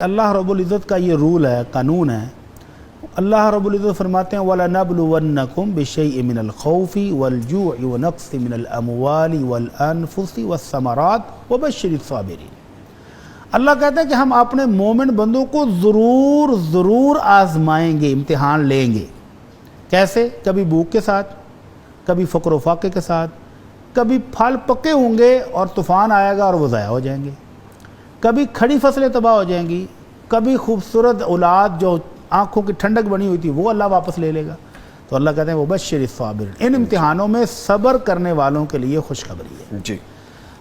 اللہ رب العزت کا یہ رول ہے، قانون ہے۔ اللہ رب العزت فرماتے ہیں وَلَنَبْلُوَنَّكُمْ بِشَيْءٍ مِّنَ الْخَوْفِ وَالْجُوعِ وَنَقْصٍ مِّنَ الْأَمْوَالِ وَالْأَنفُسِ وَالثَّمَرَاتِ وَبَشِّرِ الصَّابِرِينَ۔ اللہ کہتے ہیں کہ ہم اپنے مومن بندوں کو ضرور آزمائیں گے، امتحان لیں گے۔ کیسے؟ کبھی بھوک کے ساتھ، کبھی فقر و فاقے کے ساتھ، کبھی پھل پکے ہوں گے اور طوفان آئے گا اور وہ ضائع ہو جائیں گے، کبھی کھڑی فصلیں تباہ ہو جائیں گی، کبھی خوبصورت اولاد جو آنکھوں کی ٹھنڈک بنی ہوئی تھی وہ اللہ واپس لے لے گا۔ تو اللہ کہتے ہیں وہ بشر الصابرین، ان امتحانوں میں صبر کرنے والوں کے لیے خوشخبری ہے۔ جی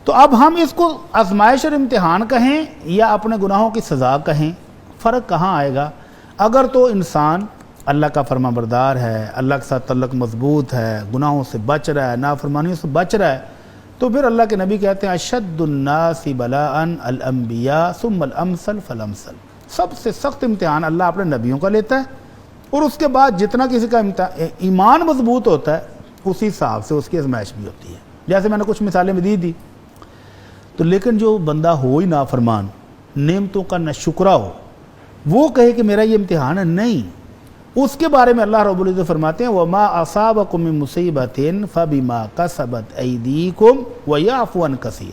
تو اب ہم اس کو آزمائش اور امتحان کہیں یا اپنے گناہوں کی سزا کہیں، فرق کہاں آئے گا؟ اگر تو انسان اللہ کا فرما بردار ہے، اللہ کے ساتھ تعلق مضبوط ہے، گناہوں سے بچ رہا ہے، نافرمانیوں سے بچ رہا ہے، تو پھر اللہ کے نبی کہتے ہیں اشد الناس بلاء الانبیاء ثم الامثل فالامثل، سب سے سخت امتحان اللہ اپنے نبیوں کا لیتا ہے، اور اس کے بعد جتنا کسی کا ایمان مضبوط ہوتا ہے اسی حساب سے اس کی آزمائش بھی ہوتی ہے۔ جیسے میں نے کچھ مثالیں بھی دی تو لیکن جو بندہ ہو ہی نافرمان، نعمتوں کا نہ شکرا ہو، وہ کہے کہ میرا یہ امتحان ہے، نہیں، اس کے بارے میں اللہ رب العزت فرماتے ہیں وَمَا أَصَابَكُم مِّن مُّصِيبَةٍ فَبِمَا كَسَبَتْ أَيْدِيكُمْ وَيَعْفُو عَن كَثِيرٍ،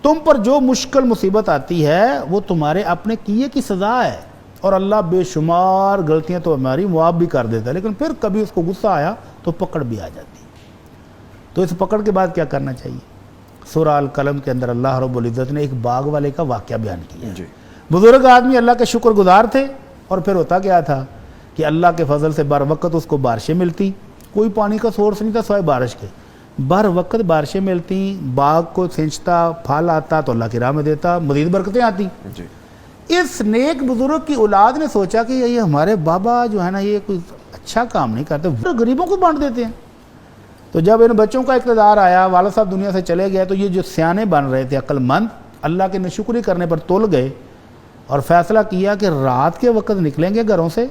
تم پر جو مشکل مصیبت آتی ہے وہ تمہارے اپنے کیے کی سزا ہے، اور اللہ بے شمار غلطیاں تو ہماری معاف بھی کر دیتا ہے، لیکن پھر کبھی اس کو غصہ آیا تو پکڑ بھی آ جاتی ہے۔ تو اس پکڑ کے بعد کیا کرنا چاہیے؟ سورہ القلم کے اندر اللہ رب العزت نے ایک باغ والے کا واقعہ بیان کیا۔ بزرگ آدمی اللہ کے شکر گزار تھے، اور پھر ہوتا کیا تھا کہ اللہ کے فضل سے بر وقت اس کو بارشیں ملتی، کوئی پانی کا سورس نہیں تھا سوائے بارش کے، بر وقت بارشیں ملتی، باغ کو سینچتا، پھل آتا تو اللہ کی راہ میں دیتا، مزید برکتیں آتی۔ اس نیک بزرگ کی اولاد نے سوچا کہ یہ ہمارے بابا جو ہے نا یہ کوئی اچھا کام نہیں کرتے، غریبوں کو بانٹ دیتے ہیں۔ تو جب ان بچوں کا اقتدار آیا، والد صاحب دنیا سے چلے گئے، تو یہ جو سیانے بن رہے تھے، عقل مند، اللہ کے ناشکری کرنے پر تل گئے اور فیصلہ کیا کہ رات کے وقت نکلیں گے گھروں سے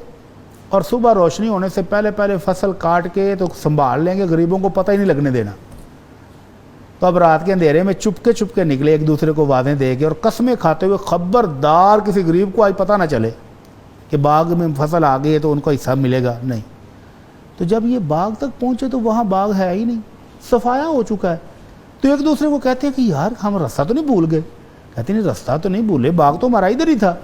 اور صبح روشنی ہونے سے پہلے فصل کاٹ کے تو سنبھال لیں گے، غریبوں کو پتہ ہی نہیں لگنے دینا۔ تو اب رات کے اندھیرے میں چپ کے نکلے، ایک دوسرے کو وعدے دے کے اور قسمیں کھاتے ہوئے، خبردار کسی غریب کو آج پتہ نہ چلے کہ باغ میں فصل آ گئی ہے تو ان کو حصہ ملے گا، نہیں۔ تو جب یہ باغ تک پہنچے تو وہاں باغ ہے ہی نہیں، صفایا ہو چکا ہے۔ تو ایک دوسرے کو کہتے ہیں کہ یار ہم رستہ تو نہیں بھول گئے؟ کہتے نہیں رستہ تو نہیں بھولے، باغ تو ہمارا ادھر ہی تھا۔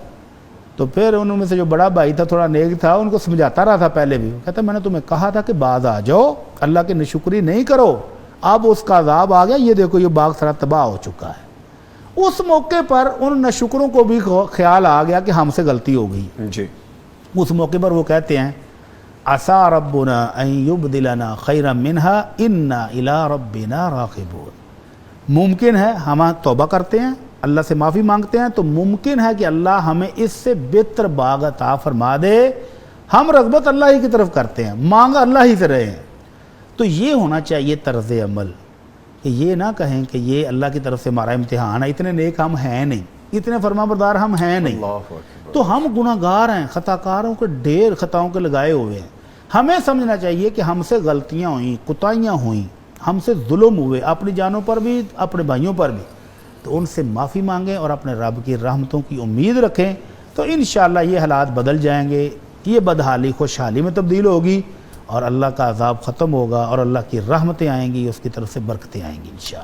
تو پھر ان میں سے جو بڑا بھائی تھا، تھوڑا نیک تھا، ان کو سمجھاتا رہا تھا پہلے بھی، کہتا میں نے تمہیں کہا تھا کہ بعد آ جاؤ، اللہ کی ناشکری نہیں کرو، اب اس کا عذاب آ گیا، یہ دیکھو یہ باغ سارا تباہ ہو چکا ہے۔ اس موقع پر ان ناشکروں کو بھی خیال آ گیا کہ ہم سے غلطی ہو گئی۔ اس موقع پر وہ کہتے ہیں عَسَىٰ رَبُّنَا أَن يُبْدِلَنَا خَيْرًا مِّنْهَا إِنَّا إِلَىٰ رَبِّنَا رَاغِبُونَ، ممکن ہے ہم توبہ کرتے ہیں، اللہ سے معافی مانگتے ہیں، تو ممکن ہے کہ اللہ ہمیں اس سے بہتر باغ عطا فرما دے، ہم رغبت اللہ ہی کی طرف کرتے ہیں، مانگ اللہ ہی سے رہے ہیں۔ تو یہ ہونا چاہیے طرز عمل، کہ یہ نہ کہیں کہ یہ اللہ کی طرف سے ہمارا امتحان ہے، اتنے نیک ہم ہیں نہیں، اتنے فرما بردار ہم ہیں نہیں، تو ہم گناہ گار ہیں، خطا کاروں کے ڈھیر خطاؤں کے لگائے ہوئے ہیں۔ ہمیں سمجھنا چاہیے کہ ہم سے غلطیاں ہوئیں، کوتاہیاں ہوئیں، ہم سے ظلم ہوئے، اپنی جانوں پر بھی، اپنے بھائیوں پر بھی، تو ان سے معافی مانگیں اور اپنے رب کی رحمتوں کی امید رکھیں، تو انشاءاللہ یہ حالات بدل جائیں گے، یہ بدحالی خوشحالی میں تبدیل ہوگی، اور اللہ کا عذاب ختم ہوگا، اور اللہ کی رحمتیں آئیں گی، اس کی طرف سے برکتیں آئیں گی انشاءاللہ۔